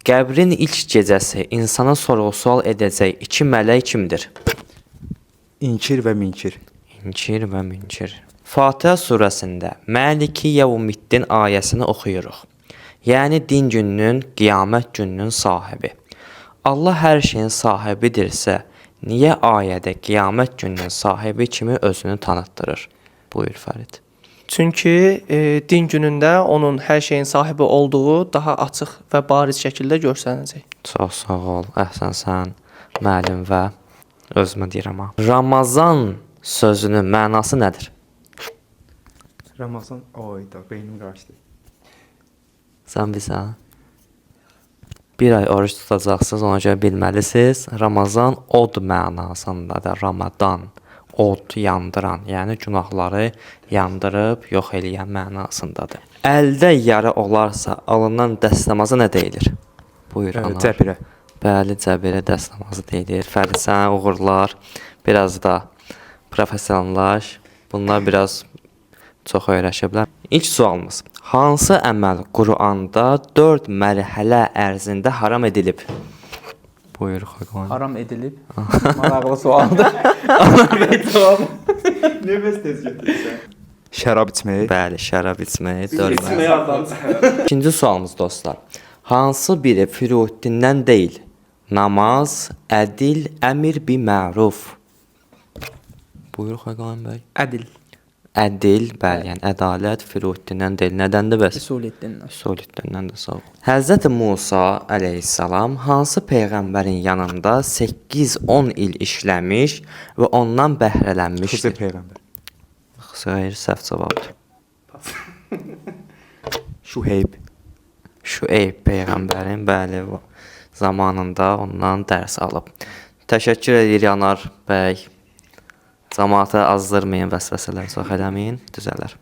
Qəbrin ilk gecəsi insana sorğu-sual edəcək iki mələk kimdir? İnkir və Minkir. İnkir və Münkir. Fatihə surəsində Maliki Yevmiddin ayəsini oxuyuruq. Yəni din gününün, qiyamət gününün sahibi. Allah hər şeyin sahibidirsə, niyə ayədə qiyamət gününün sahibi kimi özünü tanıtdırır? Buyur Fərid. Çünki din günündə onun hər şeyin sahibi olduğu daha açıq və bariz şəkildə görsənəcək. Çox sağ ol, əhsənsən, müəllim və özümə deyirəm ha. Ramazan sözünün mənası nədir? Ramazan, oyda, beynim qaçdı. Sən bilsən? Bir ay oruç tutacaqsınız, ona görə bilməlisiniz. Ramazan od mənasındadır. Ramadan, od yandıran, yəni günahları yandırıb yox eləyən mənasındadır. Əldə yara olarsa alınan dəstəmaza nə deyilir? Buyur ana. Cəbirə. Bəli, cəbirə dəstəmazı deyilir. Fərid sənə uğurlar. Biraz da professionalaş. Bunlar biraz çox öyrəşiblər. İlk sualımız. Hansı əməl Quranda 4 mərhələ ərzində haram edilib? Buyur Xaqan. Haram edilib. Maraqlı sualdır. Nəfəs tez götürürsən? Şərab içmək. Bəli, şərab içmək. İkinci sualımız dostlar. Hansı biri Firuddindən deyil? Namaz, ədil, əmr bi məruf. Buyur Xaqan bəy. Ədil. Ədil, bəli, yəni ədalət Firuddindən deyil. Nədəndir bəs? Usulüddin. Soliddəndən də sağ ol. Həzrət Musa əleyhissalam hansı peyğəmbərin yanında 8-10 il işləmiş və ondan Xızır bəhrələnmişdir? peyğəmbər. Xeyr, səhv cavabdır. Şuheyb. Şüeyb peyğəmbərin bəli zamanında ondan dərs alıb. Təşəkkür edir Yanar bəy. Cəmaata azdırmayın, vəsvəsələr çox eləməyin, düzələr.